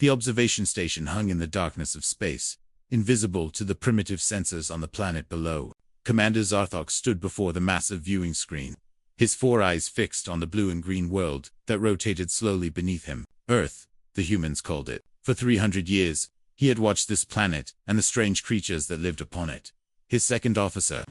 The observation station hung in the darkness of space, invisible to the primitive sensors on the planet below. Commander Zarthok stood before the massive viewing screen, his 4 eyes fixed on the blue and green world that rotated slowly beneath him. Earth, the humans called it. For 300 years, he had watched this planet and the strange creatures that lived upon it. His second officer,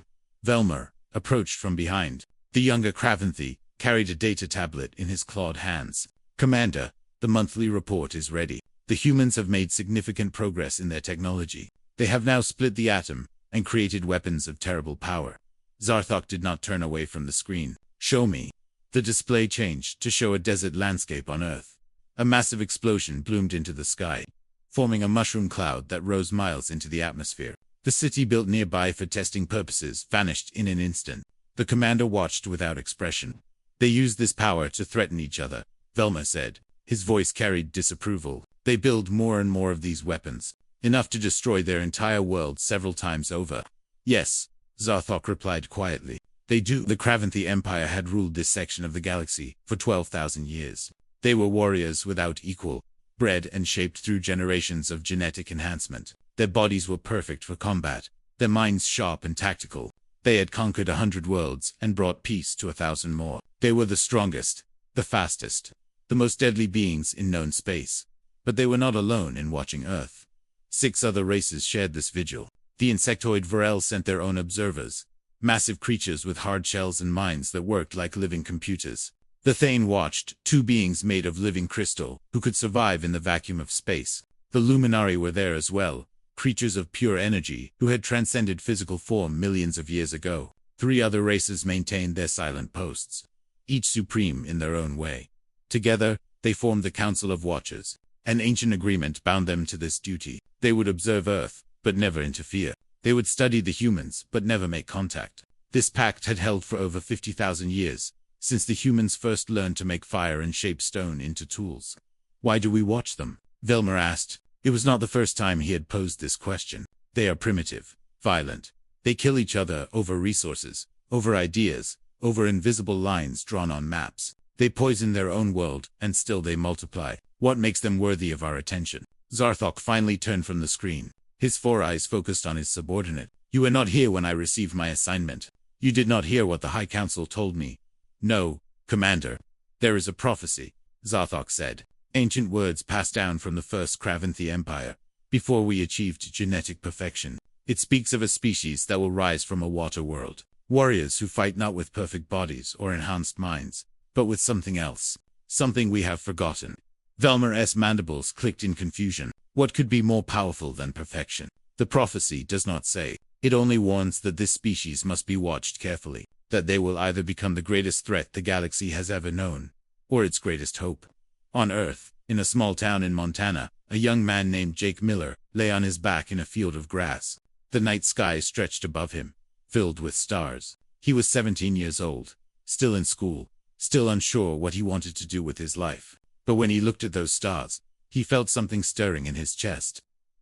Velmer, approached from behind. The younger Craventhi carried a data tablet in his clawed hands. Commander, the monthly report is ready. The humans have made significant progress in their technology. They have now split the atom and created weapons of terrible power. Zarthok did not turn away from the screen. Show me. The display changed to show a desert landscape on Earth. A massive explosion bloomed into the sky, forming a mushroom cloud that rose miles into the atmosphere. The city built nearby for testing purposes vanished in an instant. The commander watched without expression. They used this power to threaten each other, Velma said. His voice carried disapproval. They build more and more of these weapons, enough to destroy their entire world several times over. Yes, Zarthok replied quietly. They do. The Craventhi Empire had ruled this section of the galaxy for 12,000 years. They were warriors without equal, bred and shaped through generations of genetic enhancement. Their bodies were perfect for combat, their minds sharp and tactical. They had conquered 100 worlds and brought peace to 1,000 more. They were the strongest, the fastest, the most deadly beings in known space. But they were not alone in watching Earth. 6 other races shared this vigil. The insectoid Varel sent their own observers, massive creatures with hard shells and minds that worked like living computers. The Thane watched, 2 beings made of living crystal, who could survive in the vacuum of space. The Luminari were there as well, creatures of pure energy, who had transcended physical form millions of years ago. 3 other races maintained their silent posts, each supreme in their own way. Together, they formed the Council of Watchers. An ancient agreement bound them to this duty. They would observe Earth, but never interfere. They would study the humans, but never make contact. This pact had held for over 50,000 years, since the humans first learned to make fire and shape stone into tools. Why do we watch them? Velmer asked. It was not the first time he had posed this question. They are primitive, violent. They kill each other over resources, over ideas, over invisible lines drawn on maps. They poison their own world, and still they multiply. What makes them worthy of our attention? Zarthok finally turned from the screen. His 4 eyes focused on his subordinate. You were not here when I received my assignment. You did not hear what the High Council told me. No, Commander. There is a prophecy, Zarthok said. Ancient words passed down from the first Craventhi Empire, before we achieved genetic perfection. It speaks of a species that will rise from a water world. Warriors who fight not with perfect bodies or enhanced minds, but with something else. Something we have forgotten. Velmer's mandibles clicked in confusion. What could be more powerful than perfection? The prophecy does not say. It only warns that this species must be watched carefully, that they will either become the greatest threat the galaxy has ever known, or its greatest hope. On Earth, in a small town in Montana, a young man named Jake Miller lay on his back in a field of grass. The night sky stretched above him, filled with stars. He was 17 years old, still in school, still unsure what he wanted to do with his life. But when he looked at those stars, he felt something stirring in his chest.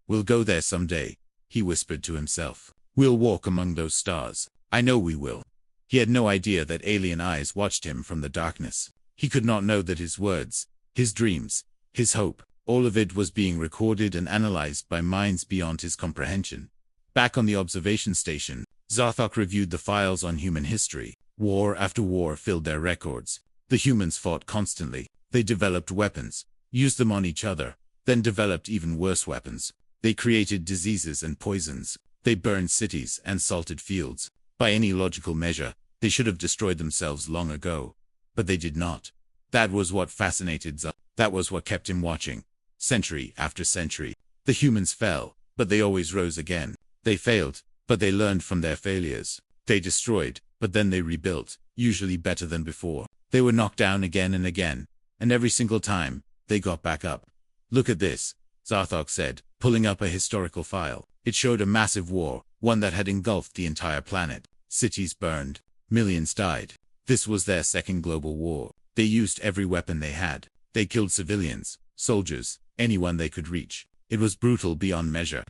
We'll go there someday, he whispered to himself. We'll walk among those stars. I know we will. He had no idea that alien eyes watched him from the darkness. He could not know that his words, his dreams, his hope, all of it was being recorded and analyzed by minds beyond his comprehension. Back on the observation station, Zarthok reviewed the files on human history. War after war filled their records. The humans fought constantly. They developed weapons, used them on each other, then developed even worse weapons. They created diseases and poisons. They burned cities and salted fields. By any logical measure, they should have destroyed themselves long ago. But they did not. That was what fascinated Zarthok. That was what kept him watching. Century after century. The humans fell, but they always rose again. They failed, but they learned from their failures. They destroyed, but then they rebuilt, usually better than before. They were knocked down again and again, and every single time, they got back up. Look at this, Zarthok said, pulling up a historical file. It showed a massive war, one that had engulfed the entire planet. Cities burned. Millions died. This was their second global war. They used every weapon they had. They killed civilians, soldiers, anyone they could reach. It was brutal beyond measure.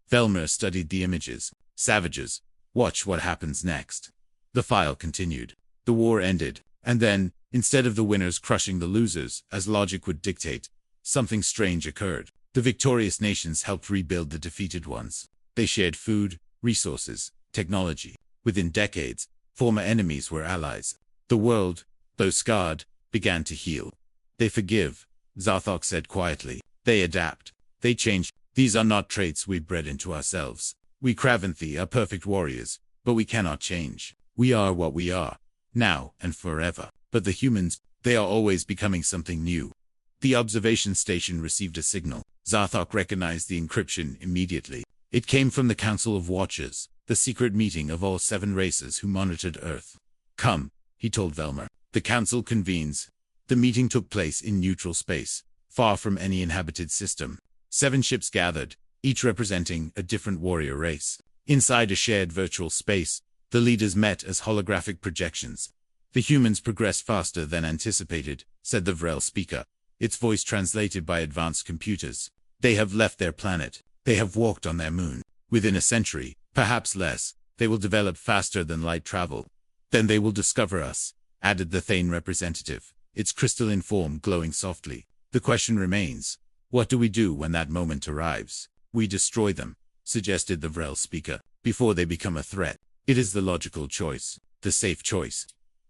Velmer studied the images. Savages. Watch what happens next. The file continued. The war ended, and then, instead of the winners crushing the losers, as logic would dictate, something strange occurred. The victorious nations helped rebuild the defeated ones. They shared food, resources, technology. Within decades, former enemies were allies. The world, though scarred, began to heal. They forgive, Zarthok said quietly. They adapt. They change. These are not traits we bred into ourselves. We Kravanthi are perfect warriors, but we cannot change. We are what we are, now and forever. But the humans, they are always becoming something new. The observation station received a signal. Zarthok recognized the encryption immediately. It came from the Council of Watchers, the secret meeting of all 7 races who monitored Earth. Come, he told Velmer. The council convenes. The meeting took place in neutral space, far from any inhabited system. 7 ships gathered, each representing a different warrior race. Inside a shared virtual space, the leaders met as holographic projections. The humans progressed faster than anticipated, said the Vrel speaker, its voice translated by advanced computers. They have left their planet. They have walked on their moon. Within a century, perhaps less, they will develop faster than light travel. Then they will discover us, added the Thane representative, its crystalline form glowing softly. The question remains, what do we do when that moment arrives? We destroy them, suggested the Vrel speaker, before they become a threat. It is the logical choice, the safe choice.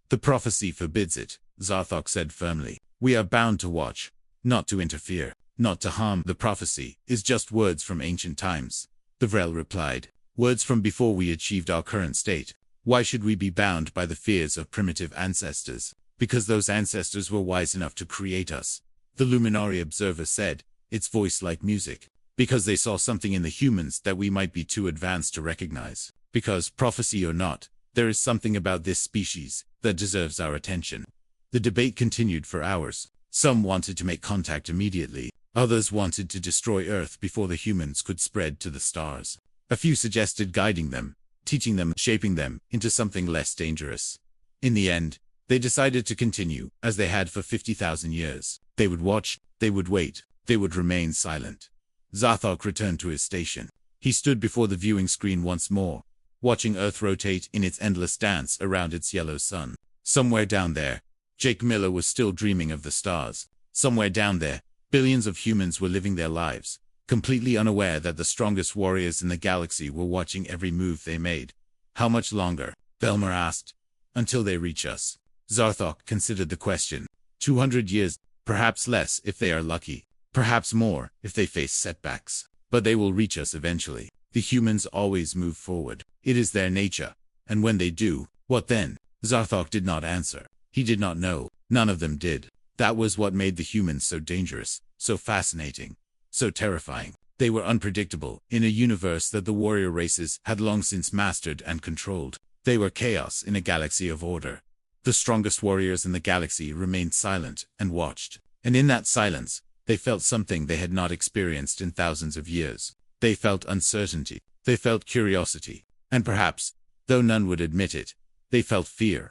The prophecy forbids it, Zarthok said firmly. We are bound to watch, not to interfere, not to harm. The prophecy is just words from ancient times, the Vrel replied. Words from before we achieved our current state. Why should we be bound by the fears of primitive ancestors? Because those ancestors were wise enough to create us, the Luminary observer said, its voice like music. Because they saw something in the humans that we might be too advanced to recognize. Because, prophecy or not, there is something about this species that deserves our attention. The debate continued for hours. Some wanted to make contact immediately. Others wanted to destroy Earth before the humans could spread to the stars. A few suggested guiding them, teaching them, shaping them into something less dangerous. In the end, they decided to continue, as they had for 50,000 years. They would watch, they would wait, they would remain silent. Zarthok returned to his station. He stood before the viewing screen once more, watching Earth rotate in its endless dance around its yellow sun. Somewhere down there, Jake Miller was still dreaming of the stars. Somewhere down there, billions of humans were living their lives, completely unaware that the strongest warriors in the galaxy were watching every move they made. How much longer? Velmer asked. Until they reach us. Zarthok considered the question. 200 years, perhaps less if they are lucky. Perhaps more if they face setbacks. But they will reach us eventually. The humans always move forward. It is their nature. And when they do, what then? Zarthok did not answer. He did not know. None of them did. That was what made the humans so dangerous, so fascinating, so terrifying. They were unpredictable, in a universe that the warrior races had long since mastered and controlled. They were chaos in a galaxy of order. The strongest warriors in the galaxy remained silent and watched. And in that silence, they felt something they had not experienced in thousands of years. They felt uncertainty. They felt curiosity. And perhaps, though none would admit it, they felt fear.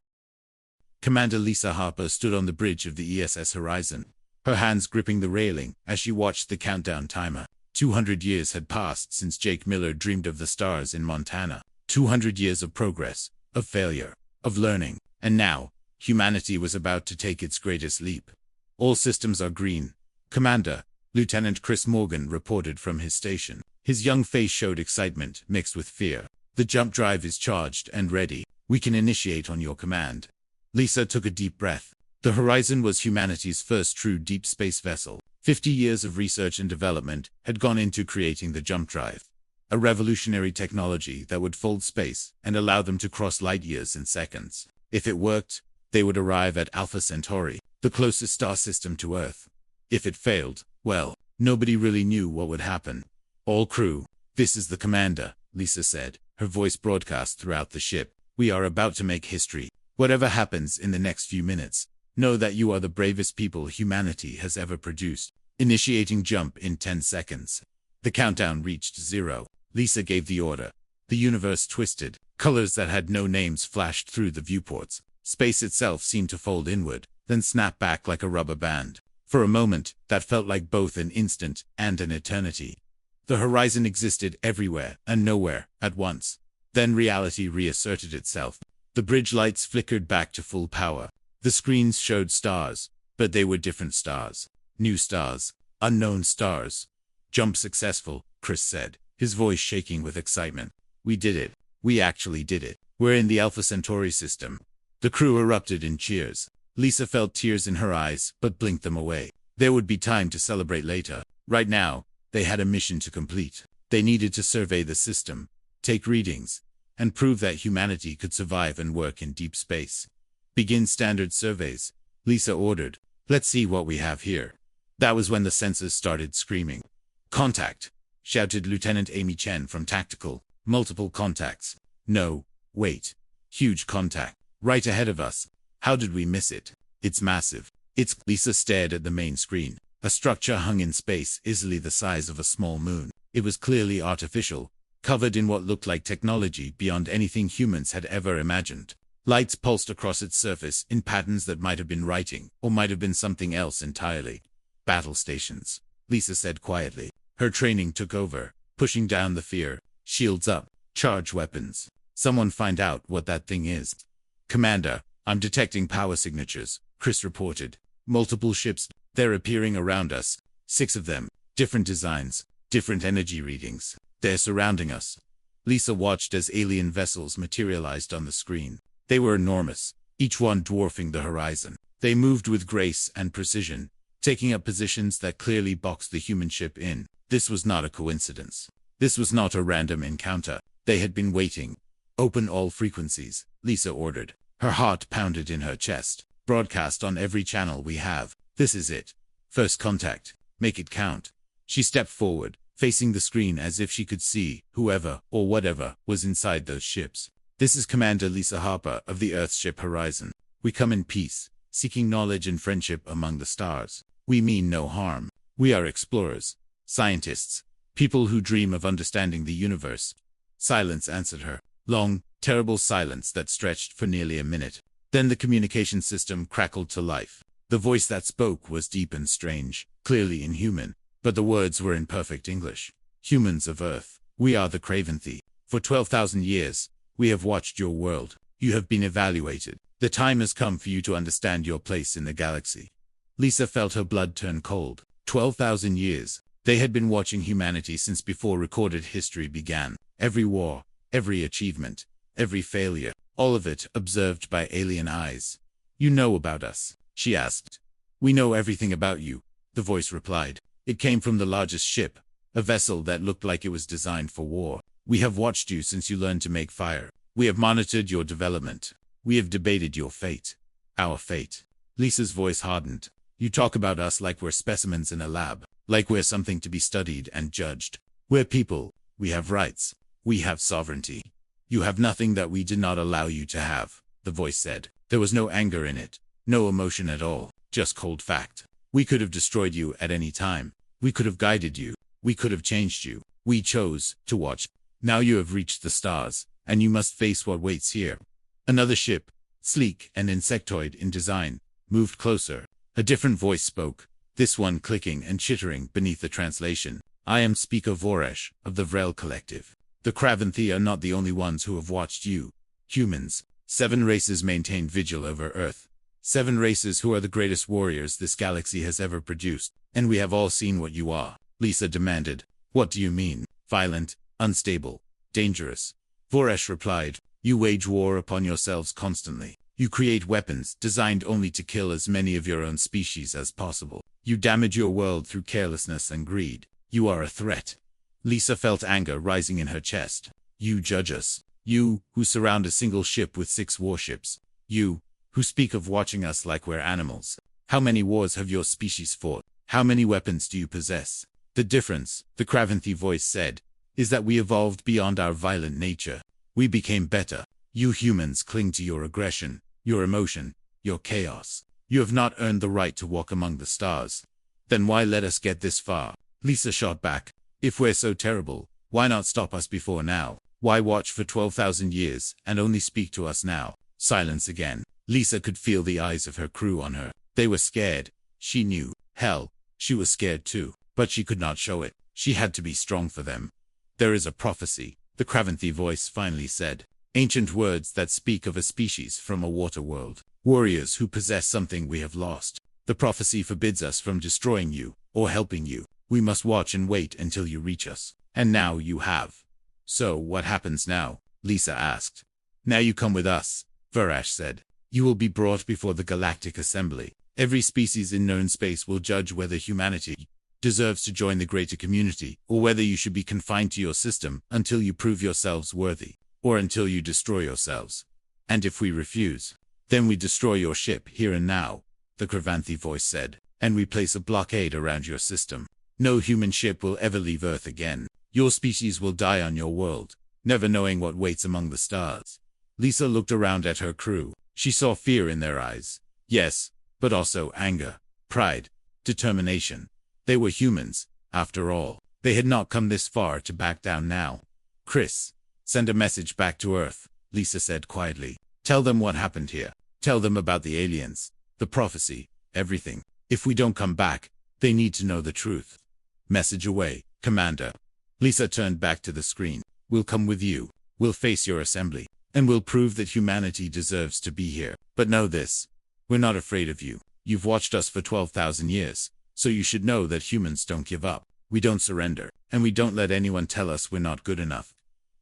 Commander Lisa Harper stood on the bridge of the ESS Horizon, her hands gripping the railing as she watched the countdown timer. 200 years had passed since Jake Miller dreamed of the stars in Montana. 200 years of progress, of failure, of learning. And now, humanity was about to take its greatest leap. All systems are green. Commander, Lieutenant Chris Morgan reported from his station. His young face showed excitement mixed with fear. The jump drive is charged and ready. We can initiate on your command. Lisa took a deep breath. The Horizon was humanity's first true deep space vessel. 50 years of research and development had gone into creating the jump drive. A revolutionary technology that would fold space and allow them to cross light years in seconds. If it worked, they would arrive at Alpha Centauri, the closest star system to Earth. If it failed, well, nobody really knew what would happen. All crew, this is the commander, Lisa said, her voice broadcast throughout the ship. We are about to make history. Whatever happens in the next few minutes, know that you are the bravest people humanity has ever produced. Initiating jump in 10 seconds. The countdown reached 0. Lisa gave the order. The universe twisted. Colors that had no names flashed through the viewports. Space itself seemed to fold inward, then snap back like a rubber band. For a moment, that felt like both an instant and an eternity. The horizon existed everywhere and nowhere at once. Then reality reasserted itself. The bridge lights flickered back to full power. The screens showed stars, but they were different stars. New stars. Unknown stars. Jump successful, Chris said, his voice shaking with excitement. We did it. We actually did it. We're in the Alpha Centauri system. The crew erupted in cheers. Lisa felt tears in her eyes, but blinked them away. There would be time to celebrate later. Right now, they had a mission to complete. They needed to survey the system, take readings, and prove that humanity could survive and work in deep space. Begin standard surveys, Lisa ordered. Let's see what we have here. That was when the sensors started screaming. Contact, shouted Lieutenant Amy Chen from Tactical. Multiple contacts. No, wait. Huge contact. Right ahead of us. How did we miss it? It's massive. Lisa stared at the main screen. A structure hung in space, easily the size of a small moon. It was clearly artificial, covered in what looked like technology beyond anything humans had ever imagined. Lights pulsed across its surface in patterns that might have been writing, or might have been something else entirely. Battle stations, Lisa said quietly. Her training took over, pushing down the fear. Shields up. Charge weapons. Someone find out what that thing is. Commander, I'm detecting power signatures, Chris reported. Multiple ships. They're appearing around us. 6 of them. Different designs. Different energy readings. They're surrounding us. Lisa watched as alien vessels materialized on the screen. They were enormous, each one dwarfing the horizon. They moved with grace and precision, taking up positions that clearly boxed the human ship in. This was not a coincidence. This was not a random encounter. They had been waiting. Open all frequencies, Lisa ordered. Her heart pounded in her chest. Broadcast on every channel we have. This is it. First contact. Make it count. She stepped forward, facing the screen as if she could see whoever or whatever was inside those ships. This is Commander Lisa Harper of the Earthship Horizon. We come in peace, seeking knowledge and friendship among the stars. We mean no harm. We are explorers, scientists, people who dream of understanding the universe. Silence answered her. Long, terrible silence that stretched for nearly a minute. Then the communication system crackled to life. The voice that spoke was deep and strange, clearly inhuman, but the words were in perfect English. Humans of Earth, we are the Craventhi. For 12,000 years, we have watched your world. You have been evaluated. The time has come for you to understand your place in the galaxy. Lisa felt her blood turn cold. 12,000 years. They had been watching humanity since before recorded history began. Every war, every achievement, every failure, all of it observed by alien eyes. You know about us? She asked. We know everything about you, the voice replied. It came from the largest ship, a vessel that looked like it was designed for war. We have watched you since you learned to make fire. We have monitored your development. We have debated your fate. Our fate. Lisa's voice hardened. You talk about us like we're specimens in a lab, like we're something to be studied and judged. We're people. We have rights. We have sovereignty. You have nothing that we did not allow you to have, the voice said. There was no anger in it, no emotion at all, just cold fact. We could have destroyed you at any time. We could have guided you. We could have changed you. We chose to watch. Now you have reached the stars, and you must face what waits here. Another ship, sleek and insectoid in design, moved closer. A different voice spoke, this one clicking and chittering beneath the translation. I am Speaker Voresh, of the Vrel Collective. The Craventhi are not the only ones who have watched you. Humans. 7 races maintain vigil over Earth. 7 races who are the greatest warriors this galaxy has ever produced. And we have all seen what you are. Lisa demanded. What do you mean? Violent, unstable, dangerous. Voresh replied. You wage war upon yourselves constantly. You create weapons designed only to kill as many of your own species as possible. You damage your world through carelessness and greed. You are a threat. Lisa felt anger rising in her chest. You judge us. You, who surround a single ship with 6 warships. You, who speak of watching us like we're animals. How many wars have your species fought? How many weapons do you possess? The difference, the Craventhi voice said, is that we evolved beyond our violent nature. We became better. You humans cling to your aggression, your emotion, your chaos. You have not earned the right to walk among the stars. Then why let us get this far? Lisa shot back. If we're so terrible, why not stop us before now? Why watch for 12,000 years and only speak to us now? Silence again. Lisa could feel the eyes of her crew on her. They were scared. She knew. Hell, she was scared too. But she could not show it. She had to be strong for them. There is a prophecy, the Craventhi voice finally said. Ancient words that speak of a species from a water world. Warriors who possess something we have lost. The prophecy forbids us from destroying you, or helping you. We must watch and wait until you reach us. And now you have. So, what happens now? Lisa asked. Now you come with us, Varash said. You will be brought before the Galactic Assembly. Every species in known space will judge whether humanity deserves to join the greater community, or whether you should be confined to your system until you prove yourselves worthy, or until you destroy yourselves. And if we refuse, then we destroy your ship here and now, the Kravanthi voice said, and we place a blockade around your system. No human ship will ever leave Earth again. Your species will die on your world, never knowing what waits among the stars. Lisa looked around at her crew. She saw fear in their eyes. Yes, but also anger, pride, determination. They were humans, after all. They had not come this far to back down now. Chris, send a message back to Earth, Lisa said quietly. Tell them what happened here. Tell them about the aliens, the prophecy, everything. If we don't come back, they need to know the truth. Message away, Commander. Lisa turned back to the screen. We'll come with you. We'll face your assembly. And we'll prove that humanity deserves to be here. But know this. We're not afraid of you. You've watched us for 12,000 years. So you should know that humans don't give up. We don't surrender. And we don't let anyone tell us we're not good enough.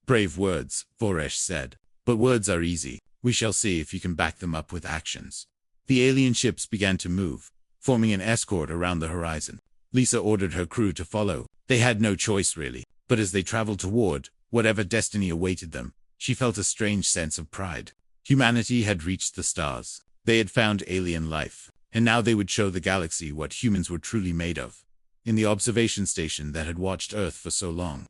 Brave words, Voresh said. But words are easy. We shall see if you can back them up with actions. The alien ships began to move, forming an escort around the horizon. Lisa ordered her crew to follow. They had no choice really. But as they traveled toward whatever destiny awaited them, she felt a strange sense of pride. Humanity had reached the stars. They had found alien life. And now they would show the galaxy what humans were truly made of. In the observation station that had watched Earth for so long,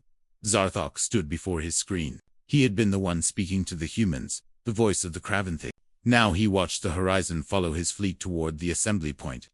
Zarthok stood before his screen. He had been the one speaking to the humans, the voice of the Kravanthi. Now he watched the horizon follow his fleet toward the assembly point.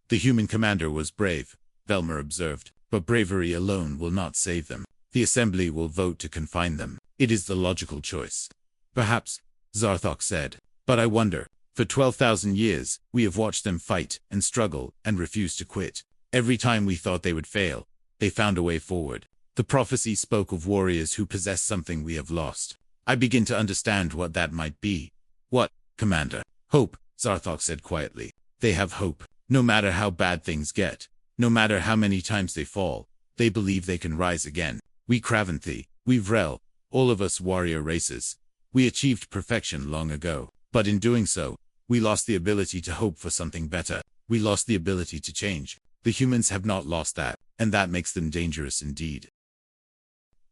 The human commander was brave, Velmer observed, but bravery alone will not save them. The assembly will vote to confine them. It is the logical choice. Perhaps, Zarthok said, but I wonder. For 12,000 years, we have watched them fight and struggle and refuse to quit. Every time we thought they would fail, they found a way forward. The prophecy spoke of warriors who possess something we have lost. I begin to understand what that might be. What, Commander? Hope, Zarthok said quietly. They have hope. No matter how bad things get, no matter how many times they fall, they believe they can rise again. We Kravanthi, we Vrel, all of us warrior races. We achieved perfection long ago, but in doing so, we lost the ability to hope for something better. We lost the ability to change. The humans have not lost that, and that makes them dangerous indeed.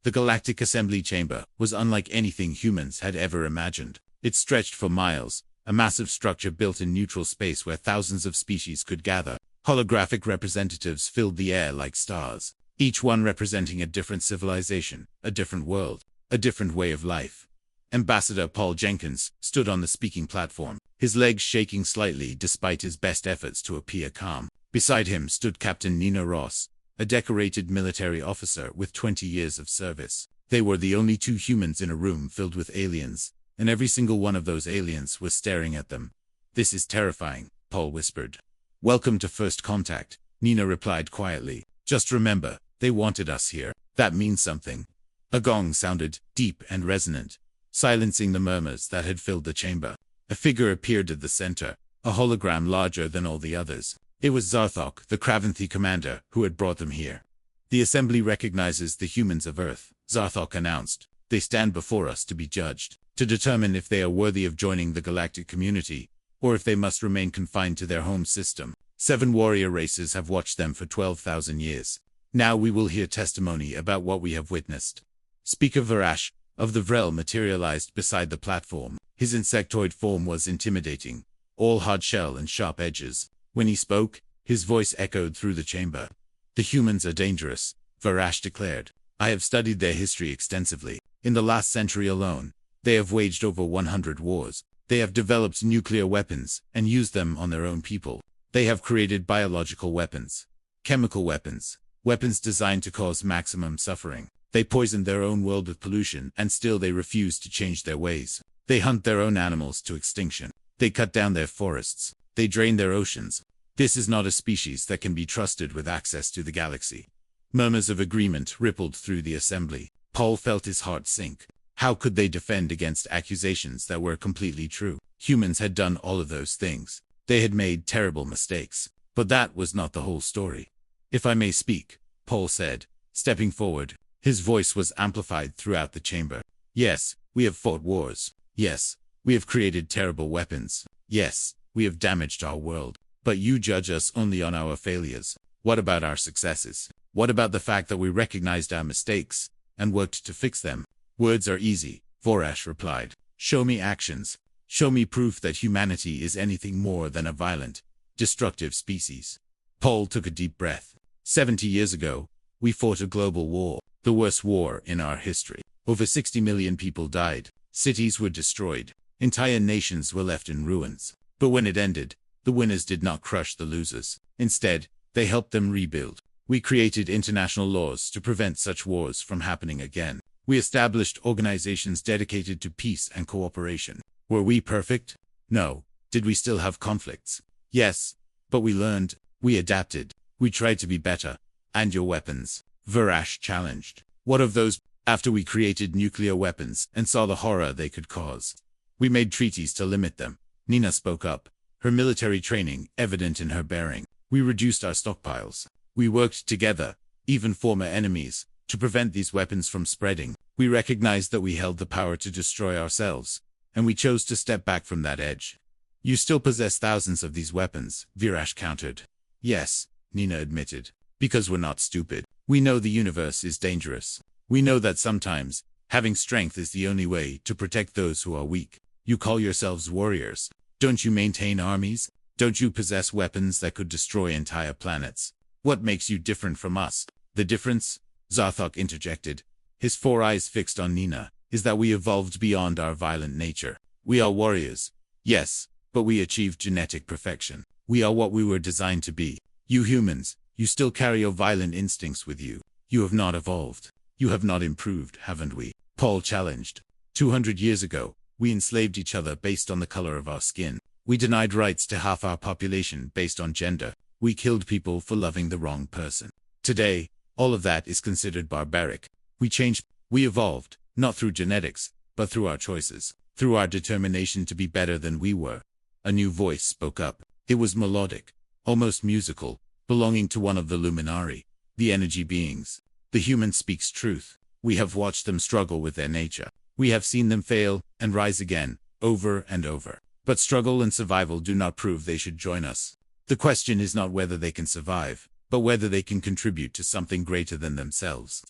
The Galactic Assembly Chamber was unlike anything humans had ever imagined. It stretched for miles, a massive structure built in neutral space where thousands of species could gather. Holographic representatives filled the air like stars, each one representing a different civilization, a different world, a different way of life. Ambassador Paul Jenkins stood on the speaking platform, his legs shaking slightly despite his best efforts to appear calm. Beside him stood Captain Nina Ross, a decorated military officer with 20 years of service. They were the only two humans in a room filled with aliens, and every single one of those aliens was staring at them. This is terrifying, Paul whispered. Welcome to First Contact, Nina replied quietly. Just remember, they wanted us here. That means something. A gong sounded, deep and resonant, silencing the murmurs that had filled the chamber. A figure appeared at the center, a hologram larger than all the others. It was Zarthok, the Kravanthi commander, who had brought them here. The assembly recognizes the humans of Earth, Zarthok announced. They stand before us to be judged, to determine if they are worthy of joining the galactic community, or if they must remain confined to their home system. 7 warrior races have watched them for 12,000 years. Now we will hear testimony about what we have witnessed. Speaker Varash, of the Vrel, materialized beside the platform. His insectoid form was intimidating, all hard shell and sharp edges. When he spoke, his voice echoed through the chamber. The humans are dangerous, Varash declared. I have studied their history extensively. In the last century alone, they have waged over 100 wars. They have developed nuclear weapons and used them on their own people. They have created biological weapons, chemical weapons, weapons designed to cause maximum suffering. They poisoned their own world with pollution, and still they refuse to change their ways. They hunt their own animals to extinction. They cut down their forests. They drain their oceans. This is not a species that can be trusted with access to the galaxy. Murmurs of agreement rippled through the assembly. Paul felt his heart sink. How could they defend against accusations that were completely true? Humans had done all of those things. They had made terrible mistakes. But that was not the whole story. If I may speak, Paul said, stepping forward. His voice was amplified throughout the chamber. Yes, we have fought wars. Yes, we have created terrible weapons. Yes, we have damaged our world. But you judge us only on our failures. What about our successes? What about the fact that we recognized our mistakes and worked to fix them? Words are easy, Vorash replied. Show me actions. Show me proof that humanity is anything more than a violent, destructive species. Paul took a deep breath. 70 years ago, we fought a global war, the worst war in our history. Over 60 million people died. Cities were destroyed. Entire nations were left in ruins. But when it ended, the winners did not crush the losers. Instead, they helped them rebuild. We created international laws to prevent such wars from happening again. We established organizations dedicated to peace and cooperation. Were we perfect? No. Did we still have conflicts? Yes. But we learned. We adapted. We tried to be better. And your weapons? Vorash challenged. What of those after we created nuclear weapons and saw the horror they could cause? We made treaties to limit them. Nina spoke up, her military training evident in her bearing. We reduced our stockpiles. We worked together, even former enemies, to prevent these weapons from spreading. We recognized that we held the power to destroy ourselves, and we chose to step back from that edge. You still possess thousands of these weapons, Virash countered. Yes, Nina admitted. Because we're not stupid. We know the universe is dangerous. We know that sometimes, having strength is the only way to protect those who are weak. You call yourselves warriors. Don't you maintain armies? Don't you possess weapons that could destroy entire planets? What makes you different from us? The difference? Zarthok interjected, his 4 eyes fixed on Nina, is that we evolved beyond our violent nature. We are warriors. Yes, but we achieved genetic perfection. We are what we were designed to be. You humans, you still carry your violent instincts with you. You have not evolved. You have not improved, haven't we? Paul challenged. 200 years ago, we enslaved each other based on the color of our skin. We denied rights to half our population based on gender. We killed people for loving the wrong person. Today, all of that is considered barbaric. We changed. We evolved, not through genetics, but through our choices, through our determination to be better than we were. A new voice spoke up. It was melodic, almost musical, belonging to one of the Luminari, the energy beings. The human speaks truth. We have watched them struggle with their nature. We have seen them fail and rise again, over and over. But struggle and survival do not prove they should join us. The question is not whether they can survive, but whether they can contribute to something greater than themselves.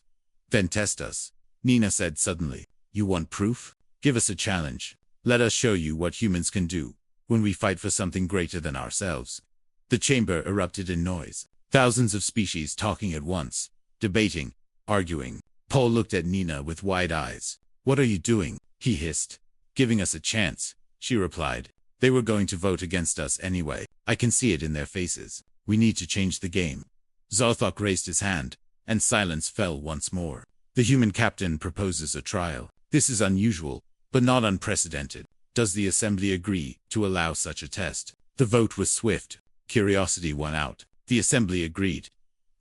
Then test us, Nina said suddenly. You want proof? Give us a challenge. Let us show you what humans can do when we fight for something greater than ourselves. The chamber erupted in noise. Thousands of species talking at once, debating, arguing. Paul looked at Nina with wide eyes. What are you doing? He hissed. Giving us a chance, she replied. They were going to vote against us anyway. I can see it in their faces. We need to change the game. Zarthok raised his hand, and silence fell once more. The human captain proposes a trial. This is unusual, but not unprecedented. Does the assembly agree to allow such a test? The vote was swift. Curiosity won out. The assembly agreed.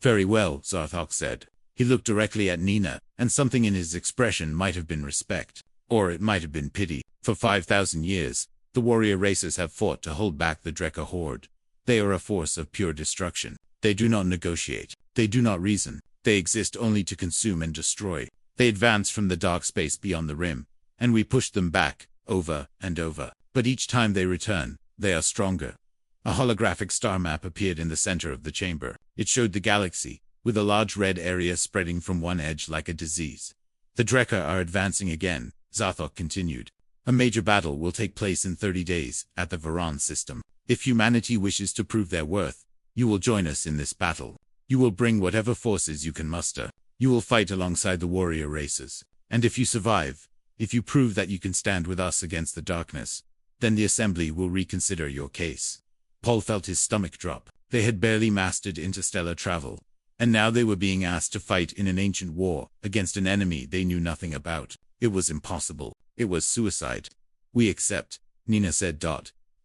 Very well, Zarthok said. He looked directly at Nina, and something in his expression might have been respect. Or it might have been pity. For 5,000 years, the warrior races have fought to hold back the Drekka horde. They are a force of pure destruction. They do not negotiate. They do not reason. They exist only to consume and destroy. They advance from the dark space beyond the rim, and we push them back, over and over. But each time they return, they are stronger. A holographic star map appeared in the center of the chamber. It showed the galaxy, with a large red area spreading from one edge like a disease. The Drekka are advancing again, Zarthok continued. A major battle will take place in 30 days, at the Varan system. If humanity wishes to prove their worth, you will join us in this battle. You will bring whatever forces you can muster. You will fight alongside the warrior races. And if you survive, if you prove that you can stand with us against the darkness, then the assembly will reconsider your case. Paul felt his stomach drop. They had barely mastered interstellar travel, and now they were being asked to fight in an ancient war against an enemy they knew nothing about. It was impossible. It was suicide. We accept, Nina said.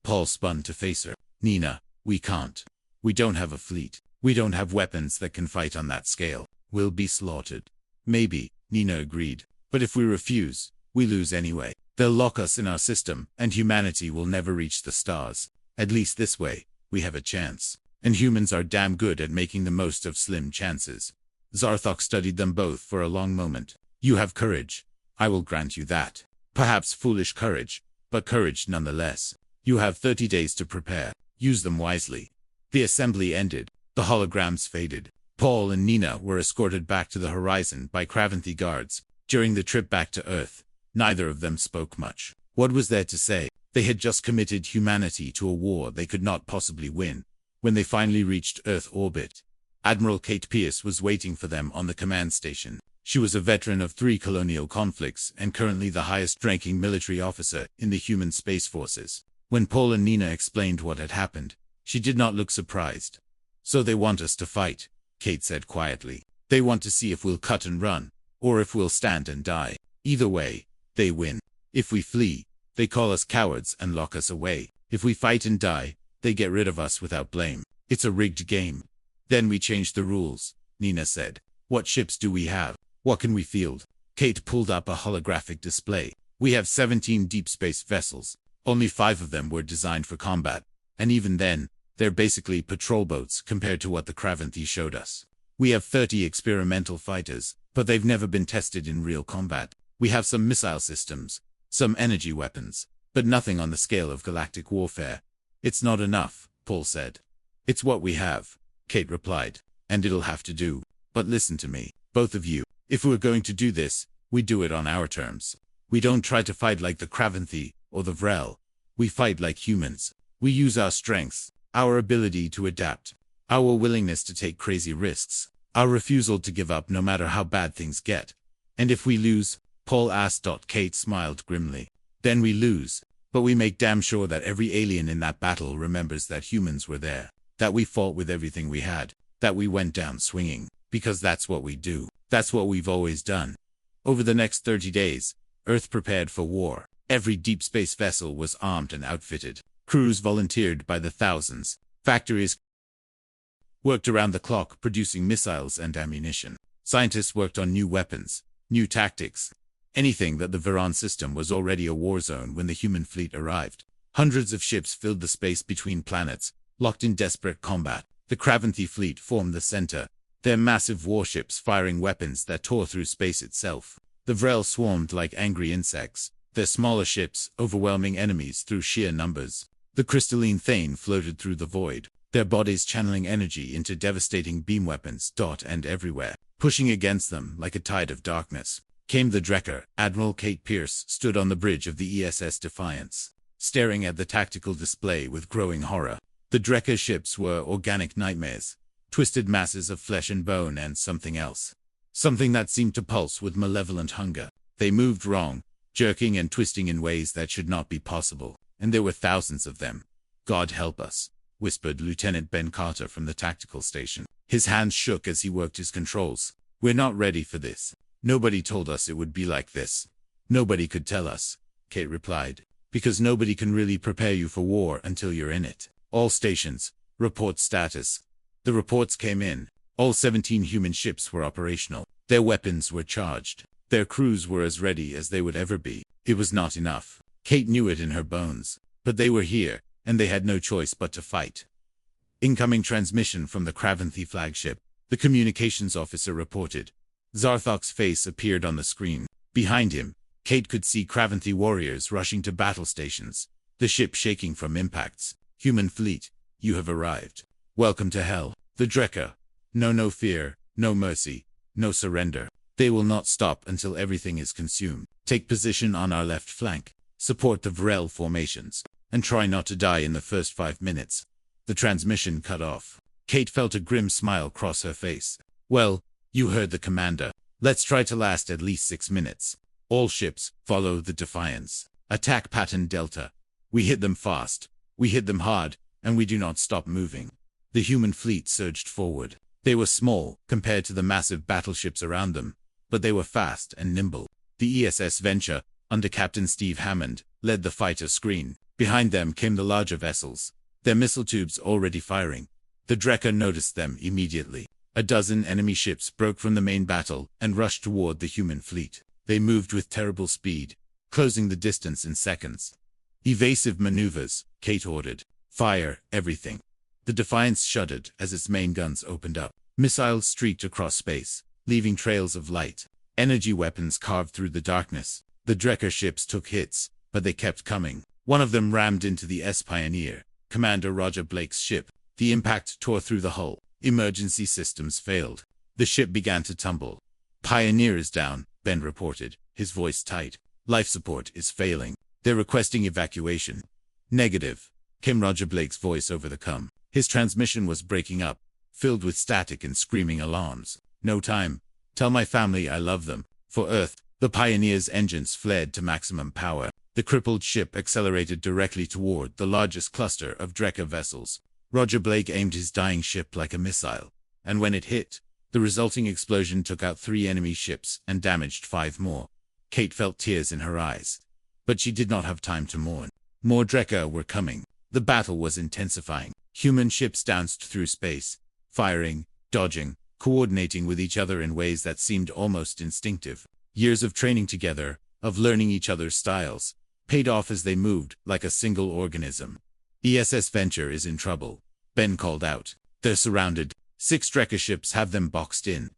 Paul spun to face her. Nina, we can't. We don't have a fleet. We don't have weapons that can fight on that scale. We'll be slaughtered. Maybe, Nina agreed. But if we refuse, we lose anyway. They'll lock us in our system, and humanity will never reach the stars. At least this way, we have a chance. And humans are damn good at making the most of slim chances. Zarthok studied them both for a long moment. You have courage. I will grant you that. Perhaps foolish courage, but courage nonetheless. You have 30 days to prepare. Use them wisely. The assembly ended. The holograms faded. Paul and Nina were escorted back to the horizon by Craventhi guards. During the trip back to Earth, neither of them spoke much. What was there to say? They had just committed humanity to a war they could not possibly win. When they finally reached Earth orbit, Admiral Kate Pierce was waiting for them on the command station. She was a veteran of 3 colonial conflicts and currently the highest-ranking military officer in the human space forces. When Paul and Nina explained what had happened, she did not look surprised. So they want us to fight, Kate said quietly. They want to see if we'll cut and run, or if we'll stand and die. Either way, they win. If we flee, they call us cowards and lock us away. If we fight and die, they get rid of us without blame. It's a rigged game. Then we change the rules, Nina said. What ships do we have? What can we field? Kate pulled up a holographic display. We have 17 deep space vessels. Only 5 of them were designed for combat. And even then, they're basically patrol boats compared to what the Craventhi showed us. We have 30 experimental fighters, but they've never been tested in real combat. We have some missile systems, some energy weapons, but nothing on the scale of galactic warfare. It's not enough, Paul said. It's what we have, Kate replied, and it'll have to do. But listen to me, both of you. If we're going to do this, we do it on our terms. We don't try to fight like the Craventhi or the Vrel. We fight like humans. We use our strengths, our ability to adapt, our willingness to take crazy risks, our refusal to give up no matter how bad things get. And if we lose, Paul asked. Kate smiled grimly. Then we lose, but we make damn sure that every alien in that battle remembers that humans were there, that we fought with everything we had, that we went down swinging, because that's what we do. That's what we've always done. Over the next 30 days, Earth prepared for war. Every deep space vessel was armed and outfitted. Crews volunteered by the thousands. Factories worked around the clock producing missiles and ammunition. Scientists worked on new weapons, new tactics. Anything that the Viron system was already a war zone when the human fleet arrived. Hundreds of ships filled the space between planets, locked in desperate combat. The Craventhi fleet formed the center, their massive warships firing weapons that tore through space itself. The Vrel swarmed like angry insects, their smaller ships overwhelming enemies through sheer numbers. The crystalline Thane floated through the void, their bodies channeling energy into devastating beam weapons. And everywhere, pushing against them like a tide of darkness, came the Drekker. Admiral Kate Pierce stood on the bridge of the ESS Defiance, staring at the tactical display with growing horror. The Drekker ships were organic nightmares, twisted masses of flesh and bone and something else. Something that seemed to pulse with malevolent hunger. They moved wrong, jerking and twisting in ways that should not be possible, and there were thousands of them. God help us, whispered Lieutenant Ben Carter from the tactical station. His hands shook as he worked his controls. We're not ready for this. Nobody told us it would be like this. Nobody could tell us, Kate replied, because nobody can really prepare you for war until you're in it. All stations, report status. The reports came in. All 17 human ships were operational. Their weapons were charged. Their crews were as ready as they would ever be. It was not enough. Kate knew it in her bones. But they were here, and they had no choice but to fight. Incoming transmission from the Craventhi flagship, the communications officer reported. Zarthok's face appeared on the screen. Behind him, Kate could see Craventhi warriors rushing to battle stations, the ship shaking from impacts. Human fleet, you have arrived. Welcome to hell. The Drekker. No fear, no mercy, no surrender. They will not stop until everything is consumed. Take position on our left flank, support the Vrel formations, and try not to die in the first 5 minutes. The transmission cut off. Kate felt a grim smile cross her face. Well, you heard the commander. Let's try to last at least 6 minutes. All ships, follow the Defiance. Attack pattern Delta. We hit them fast. We hit them hard, and we do not stop moving. The human fleet surged forward. They were small, compared to the massive battleships around them, but they were fast and nimble. The ESS Venture, under Captain Steve Hammond, led the fighter screen. Behind them came the larger vessels, their missile tubes already firing. The Drekker noticed them immediately. A dozen enemy ships broke from the main battle and rushed toward the human fleet. They moved with terrible speed, closing the distance in seconds. Evasive maneuvers, Kate ordered. Fire everything. The Defiance shuddered as its main guns opened up. Missiles streaked across space, leaving trails of light. Energy weapons carved through the darkness. The Drekker ships took hits, but they kept coming. One of them rammed into the S-Pioneer, Commander Roger Blake's ship. The impact tore through the hull. Emergency systems failed. The ship began to tumble. "Pioneer is down," Ben reported, his voice tight. "Life support is failing. They're requesting evacuation." "Negative," came Roger Blake's voice over the com. His transmission was breaking up, filled with static and screaming alarms. "No time. Tell my family I love them." For Earth, the Pioneer's engines fled to maximum power. The crippled ship accelerated directly toward the largest cluster of Drekker vessels. Roger Blake aimed his dying ship like a missile, and when it hit, the resulting explosion took out 3 enemy ships and damaged 5 more. Kate felt tears in her eyes, but she did not have time to mourn. More Drekker were coming. The battle was intensifying. Human ships danced through space, firing, dodging, coordinating with each other in ways that seemed almost instinctive. Years of training together, of learning each other's styles, paid off as they moved like a single organism. "ESS Venture is in trouble," Ben called out. "They're surrounded. 6 Drekker ships have them boxed in."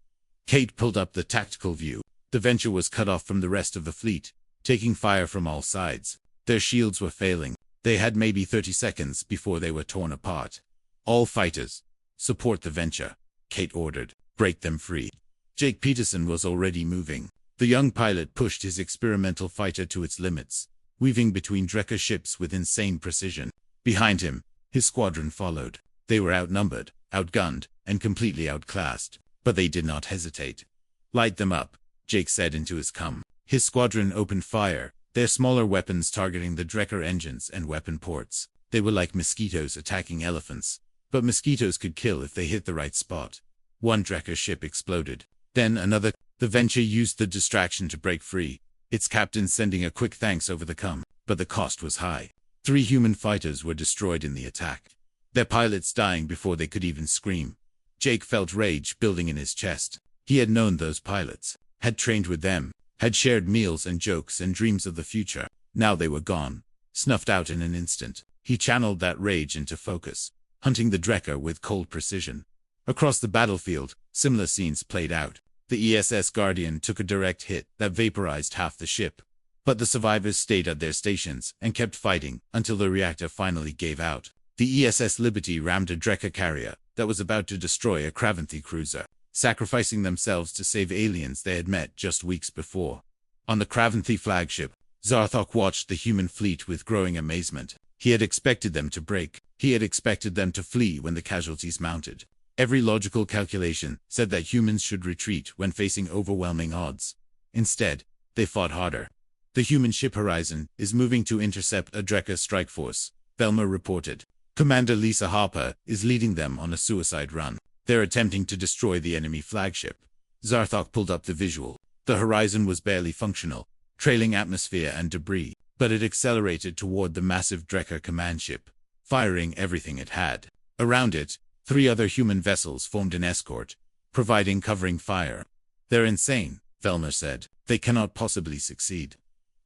Kate pulled up the tactical view. The Venture was cut off from the rest of the fleet, taking fire from all sides. Their shields were failing. They had maybe 30 seconds before they were torn apart. "All fighters, support the Venture," Kate ordered. "Break them free." Jake Peterson was already moving. The young pilot pushed his experimental fighter to its limits, weaving between Drekker ships with insane precision. Behind him, his squadron followed. They were outnumbered, outgunned, and completely outclassed, but they did not hesitate. "Light them up," Jake said into his com. His squadron opened fire, their smaller weapons targeting the Drekker engines and weapon ports. They were like mosquitoes attacking elephants, but mosquitoes could kill if they hit the right spot. One Drekker ship exploded. Then another. The Venture used the distraction to break free, its captain sending a quick thanks over the com, but the cost was high. 3 human fighters were destroyed in the attack, their pilots dying before they could even scream. Jake felt rage building in his chest. He had known those pilots, had trained with them, had shared meals and jokes and dreams of the future. Now they were gone, snuffed out in an instant. He channeled that rage into focus, hunting the Drekker with cold precision. Across the battlefield, similar scenes played out. The ESS Guardian took a direct hit that vaporized half the ship, but the survivors stayed at their stations and kept fighting until the reactor finally gave out. The ESS Liberty rammed a Drekker carrier that was about to destroy a Kravanthi cruiser, sacrificing themselves to save aliens they had met just weeks before. On the Kravanthi flagship, Zarthok watched the human fleet with growing amazement. He had expected them to break. He had expected them to flee when the casualties mounted. Every logical calculation said that humans should retreat when facing overwhelming odds. Instead, they fought harder. "The human ship Horizon is moving to intercept a Drekker strike force," Velma reported. "Commander Lisa Harper is leading them on a suicide run. They're attempting to destroy the enemy flagship." Zarthok pulled up the visual. The Horizon was barely functional, trailing atmosphere and debris, but it accelerated toward the massive Drekker command ship, firing everything it had. Around it, 3 other human vessels formed an escort, providing covering fire. "They're insane," Velma said. "They cannot possibly succeed."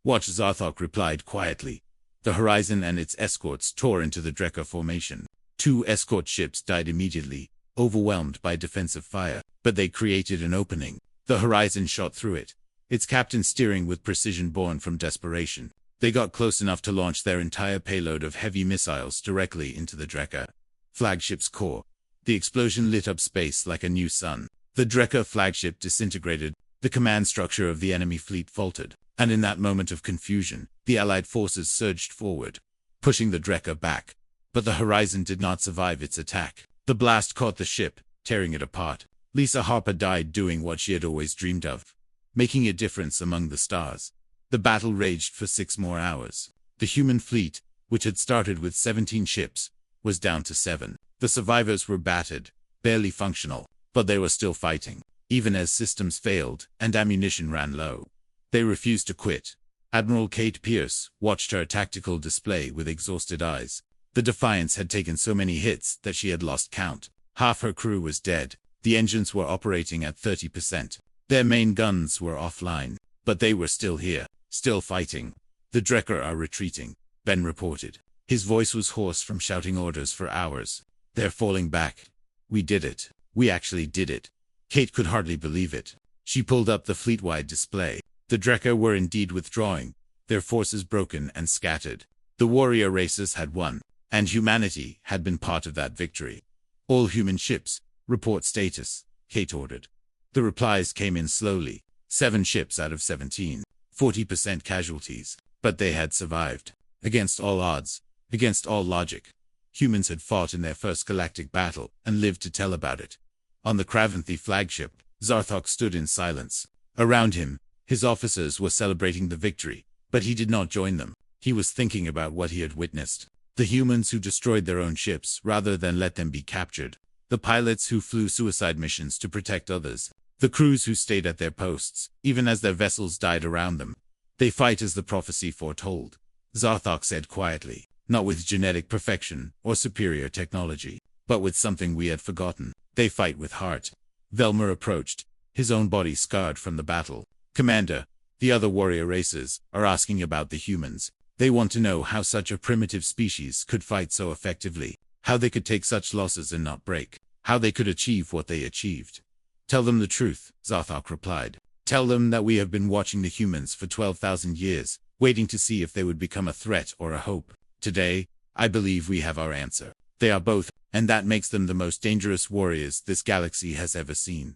"Watch," Zarthok replied quietly. The Horizon and its escorts tore into the Drekker formation. 2 escort ships died immediately, overwhelmed by defensive fire, but they created an opening. The Horizon shot through it, its captain steering with precision born from desperation. They got close enough to launch their entire payload of heavy missiles directly into the Drekker flagship's core. The explosion lit up space like a new sun. The Drekker flagship disintegrated, the command structure of the enemy fleet faltered, and in that moment of confusion, the Allied forces surged forward, pushing the Drekker back. But the Horizon did not survive its attack. The blast caught the ship, tearing it apart. Lisa Harper died doing what she had always dreamed of, making a difference among the stars. The battle raged for 6 more hours. The human fleet, which had started with 17 ships, was down to 7. The survivors were battered, barely functional, but they were still fighting, even as systems failed and ammunition ran low. They refused to quit. Admiral Kate Pierce watched her tactical display with exhausted eyes. The Defiance had taken so many hits that she had lost count. Half her crew was dead. The engines were operating at 30%. Their main guns were offline, but they were still here, still fighting. "The Drekker are retreating," Ben reported. His voice was hoarse from shouting orders for hours. "They're falling back. We did it. We actually did it. Kate could hardly believe it. She pulled up the fleet-wide display. The Drekka were indeed withdrawing, their forces broken and scattered. The warrior races had won, and humanity had been part of that victory. All human ships, report status, Kate ordered. The replies came in slowly. 7 ships out of 17, 40% casualties. But they had survived. Against all odds, against all logic. Humans had fought in their first galactic battle and lived to tell about it. On the Kravanthi flagship, Zarthok stood in silence. Around him, his officers were celebrating the victory, but he did not join them. He was thinking about what he had witnessed. The humans who destroyed their own ships rather than let them be captured. The pilots who flew suicide missions to protect others. The crews who stayed at their posts, even as their vessels died around them. They fight as the prophecy foretold, Zarthok said quietly, not with genetic perfection or superior technology, but with something we had forgotten. They fight with heart. Velmer approached, his own body scarred from the battle. Commander, the other warrior races are asking about the humans. They want to know how such a primitive species could fight so effectively, how they could take such losses and not break, how they could achieve what they achieved. Tell them the truth, Zarthok replied. Tell them that we have been watching the humans for 12,000 years, waiting to see if they would become a threat or a hope. Today, I believe we have our answer. They are both, and that makes them the most dangerous warriors this galaxy has ever seen.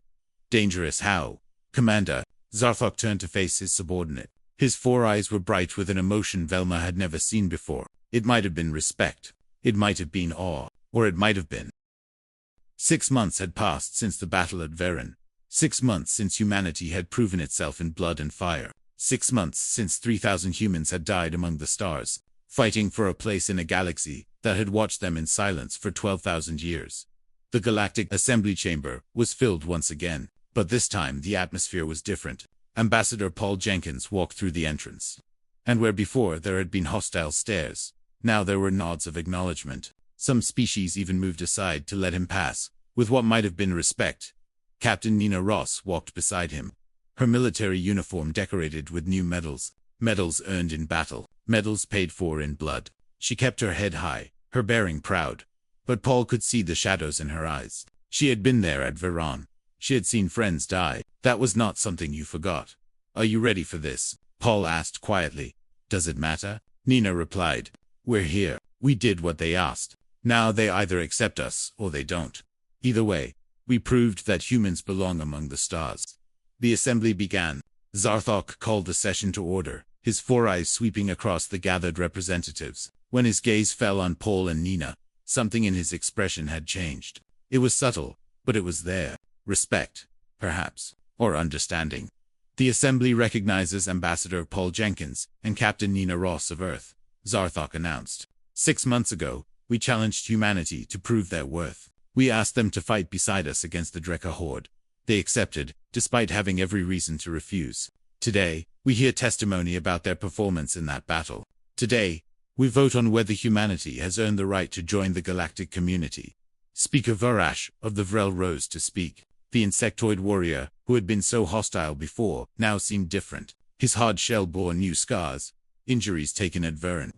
Dangerous how? Commander, Zarthok turned to face his subordinate. His 4 eyes were bright with an emotion Velma had never seen before. It might have been respect. It might have been awe. Or it might have been. 6 months had passed since the battle at Varen. 6 months since humanity had proven itself in blood and fire. 6 months since 3,000 humans had died among the stars, fighting for a place in a galaxy that had watched them in silence for 12,000 years. The Galactic Assembly Chamber was filled once again, but this time the atmosphere was different. Ambassador Paul Jenkins walked through the entrance. And where before there had been hostile stares, now there were nods of acknowledgement. Some species even moved aside to let him pass, with what might have been respect. Captain Nina Ross walked beside him, her military uniform decorated with new medals, medals earned in battle, medals paid for in blood. She kept her head high, her bearing proud. But Paul could see the shadows in her eyes. She had been there at Veron. She had seen friends die. That was not something you forgot. Are you ready for this? Paul asked quietly. Does it matter? Nina replied. We're here. We did what they asked. Now they either accept us or they don't. Either way, we proved that humans belong among the stars. The assembly began. Zarthok called the session to order, his 4 eyes sweeping across the gathered representatives. When his gaze fell on Paul and Nina, something in his expression had changed. It was subtle, but it was there. Respect, perhaps, or understanding. The assembly recognizes Ambassador Paul Jenkins and Captain Nina Ross of Earth, Zarthok announced. 6 months ago, we challenged humanity to prove their worth. We asked them to fight beside us against the Drekka horde. They accepted, despite having every reason to refuse. Today, we hear testimony about their performance in that battle. Today, we vote on whether humanity has earned the right to join the galactic community. Speaker Varash of the Vrel rose to speak. The insectoid warrior, who had been so hostile before, now seemed different. His hard shell bore new scars, injuries taken at Varen.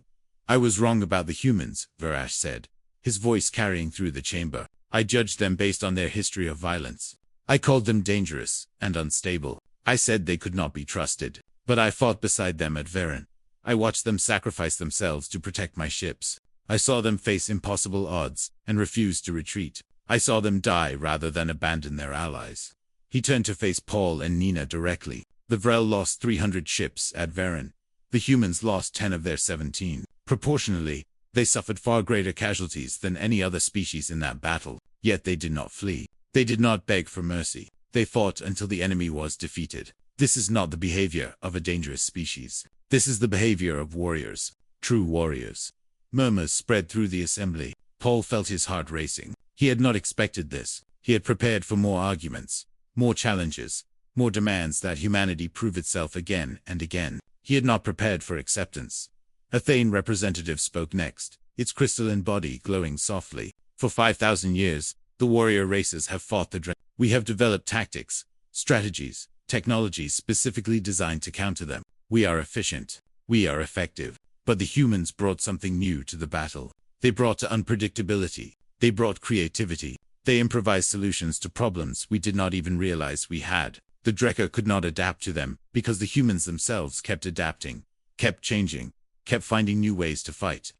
I was wrong about the humans, Varash said, his voice carrying through the chamber. I judged them based on their history of violence. I called them dangerous and unstable. I said they could not be trusted. But I fought beside them at Varen. I watched them sacrifice themselves to protect my ships. I saw them face impossible odds and refuse to retreat. I saw them die rather than abandon their allies. He turned to face Paul and Nina directly. The Vrel lost 300 ships at Varen. The humans lost 10 of their 17. Proportionally, they suffered far greater casualties than any other species in that battle. Yet they did not flee. They did not beg for mercy. They fought until the enemy was defeated. This is not the behavior of a dangerous species. This is the behavior of warriors. True warriors. Murmurs spread through the assembly. Paul felt his heart racing. He had not expected this. He had prepared for more arguments, more challenges, more demands that humanity prove itself again and again. He had not prepared for acceptance. A Thane representative spoke next, its crystalline body glowing softly. For 5,000 years, the warrior races have fought the Drekka. We have developed tactics, strategies, technologies specifically designed to counter them. We are efficient. We are effective. But the humans brought something new to the battle. They brought unpredictability. They brought creativity. They improvised solutions to problems we did not even realize we had. The Drekka could not adapt to them because the humans themselves kept adapting, kept changing, kept finding new ways to fight.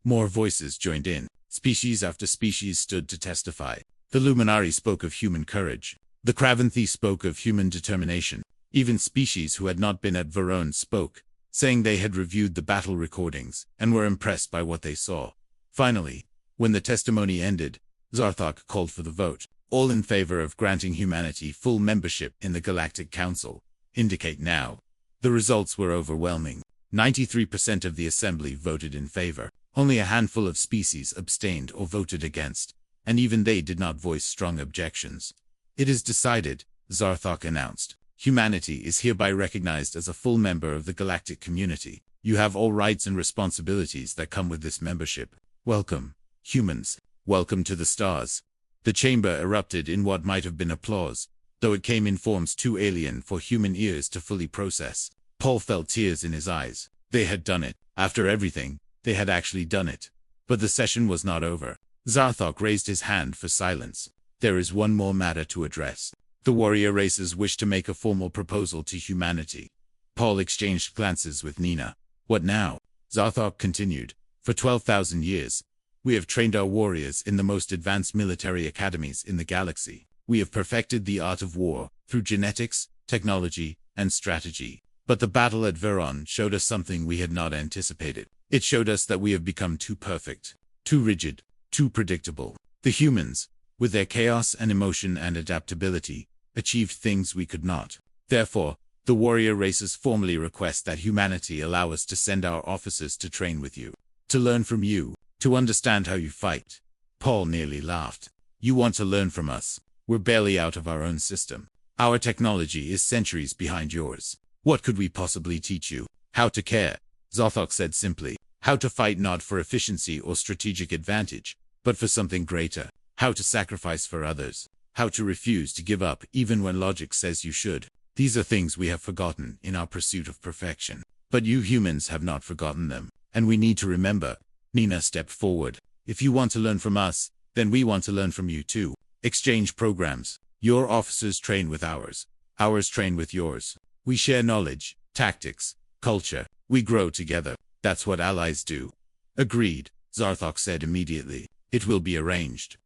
More voices joined in. Species after species stood to testify. The Luminari spoke of human courage. The Kravanthi spoke of human determination. Even species who had not been at Verone spoke, saying they had reviewed the battle recordings and were impressed by what they saw. Finally, when the testimony ended, Zarthok called for the vote. All in favor of granting humanity full membership in the Galactic Council. Indicate now. The results were overwhelming. 93% of the assembly voted in favor. Only a handful of species abstained or voted against, and even they did not voice strong objections. It is decided, Zarthok announced. Humanity is hereby recognized as a full member of the galactic community. You have all rights and responsibilities that come with this membership. Welcome, humans. Welcome to the stars. The chamber erupted in what might have been applause, though it came in forms too alien for human ears to fully process. Paul felt tears in his eyes. They had done it. After everything, they had actually done it. But the session was not over. Zarthok raised his hand for silence. There is one more matter to address. The warrior races wish to make a formal proposal to humanity. Paul exchanged glances with Nina. What now? Zarthok continued. For 12,000 years, we have trained our warriors in the most advanced military academies in the galaxy. We have perfected the art of war through genetics, technology, and strategy. But the battle at Verone showed us something we had not anticipated. It showed us that we have become too perfect, too rigid, too predictable. The humans, with their chaos and emotion and adaptability, achieved things we could not. Therefore, the warrior races formally request that humanity allow us to send our officers to train with you, to learn from you, to understand how you fight. Paul nearly laughed. You want to learn from us? We're barely out of our own system. Our technology is centuries behind yours. What could we possibly teach you? How to care, Zarthok said simply. How to fight not for efficiency or strategic advantage, but for something greater. How to sacrifice for others. How to refuse to give up even when logic says you should. These are things we have forgotten in our pursuit of perfection. But you humans have not forgotten them, and we need to remember. Nina stepped forward. If you want to learn from us, then we want to learn from you too. Exchange programs. Your officers train with ours. Ours train with yours. We share knowledge, tactics, culture. We grow together. That's what allies do. Agreed, Zarthok said immediately. It will be arranged.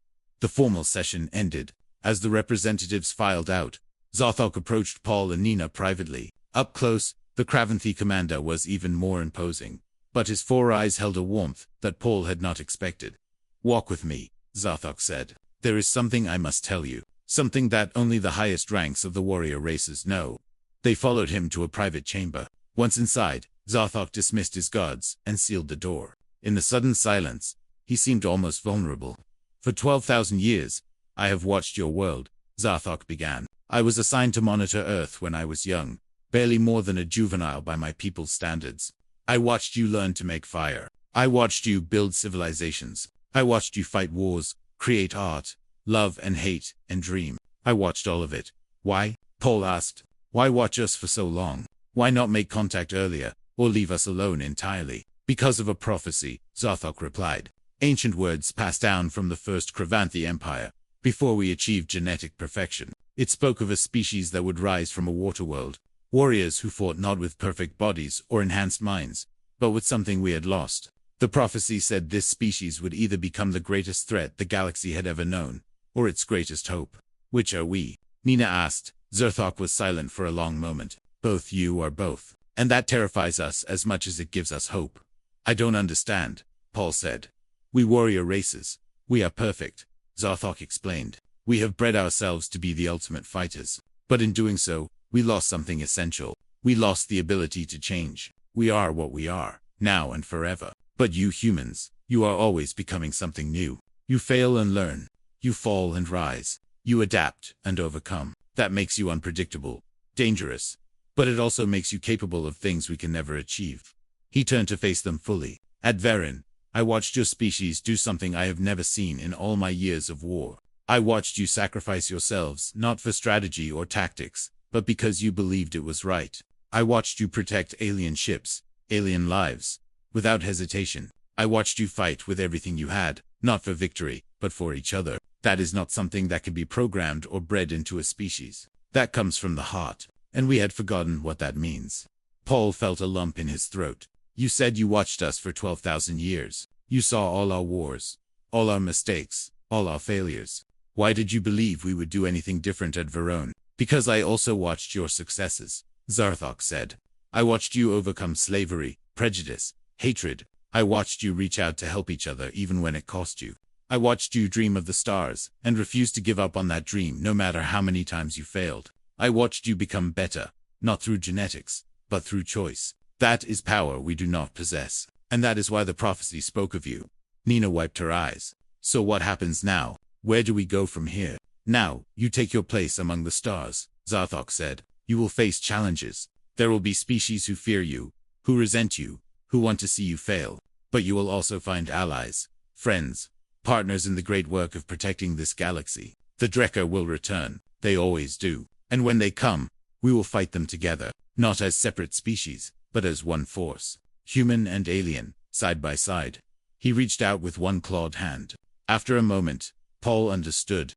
The formal session ended. As the representatives filed out, Zarthok approached Paul and Nina privately. Up close, the Kravanthi commander was even more imposing. But his four eyes held a warmth that Paul had not expected. Walk with me, Zarthok said. There is something I must tell you. Something that only the highest ranks of the warrior races know. They followed him to a private chamber. Once inside, Zarthok dismissed his guards and sealed the door. In the sudden silence, he seemed almost vulnerable. For 12,000 years, I have watched your world, Zarthok began. I was assigned to monitor Earth when I was young, barely more than a juvenile by my people's standards. I watched you learn to make fire. I watched you build civilizations. I watched you fight wars, create art, love and hate, and dream. I watched all of it. Why? Paul asked. Why watch us for so long? Why not make contact earlier, or leave us alone entirely? Because of a prophecy, Zarthok replied. Ancient words passed down from the first Kravanthi Empire. Before we achieved genetic perfection, it spoke of a species that would rise from a water world. Warriors who fought not with perfect bodies or enhanced minds, but with something we had lost. The prophecy said this species would either become the greatest threat the galaxy had ever known, or its greatest hope. Which are we? Nina asked. Zarthok was silent for a long moment. Both. You are both. And that terrifies us as much as it gives us hope. I don't understand, Paul said. We warrior races. We are perfect, Zarthok explained. We have bred ourselves to be the ultimate fighters. But in doing so, we lost something essential. We lost the ability to change. We are what we are, now and forever. But you humans, you are always becoming something new. You fail and learn. You fall and rise. You adapt and overcome. That makes you unpredictable, dangerous. But it also makes you capable of things we can never achieve. He turned to face them fully. At Verone, I watched your species do something I have never seen in all my years of war. I watched you sacrifice yourselves, not for strategy or tactics, but because you believed it was right. I watched you protect alien ships, alien lives, without hesitation. I watched you fight with everything you had, not for victory, but for each other. That is not something that can be programmed or bred into a species. That comes from the heart, and we had forgotten what that means. Paul felt a lump in his throat. You said you watched us for 12,000 years. You saw all our wars, all our mistakes, all our failures. Why did you believe we would do anything different at Verone? Because I also watched your successes, Zarthok said. I watched you overcome slavery, prejudice, hatred. I watched you reach out to help each other even when it cost you. I watched you dream of the stars and refuse to give up on that dream no matter how many times you failed. I watched you become better, not through genetics, but through choice. That is power we do not possess, and that is why the prophecy spoke of you. Nina wiped her eyes. So what happens now? Where do we go from here? Now, you take your place among the stars, Zarthok said. You will face challenges. There will be species who fear you, who resent you, who want to see you fail. But you will also find allies, friends, partners in the great work of protecting this galaxy. The Drekker will return. They always do. And when they come, we will fight them together, not as separate species, but as one force. Human and alien, side by side. He reached out with one clawed hand. After a moment, Paul understood.